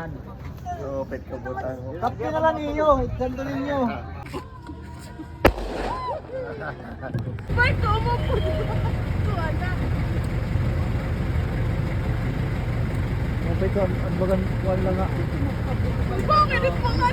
naman. Oo, pet kabutan. Kapi na lang ninyo, ganito ninyo. Ba't umupo? Tuwana. Kapit ko, ang bagan kuhan lang nga. Bakit yung mga...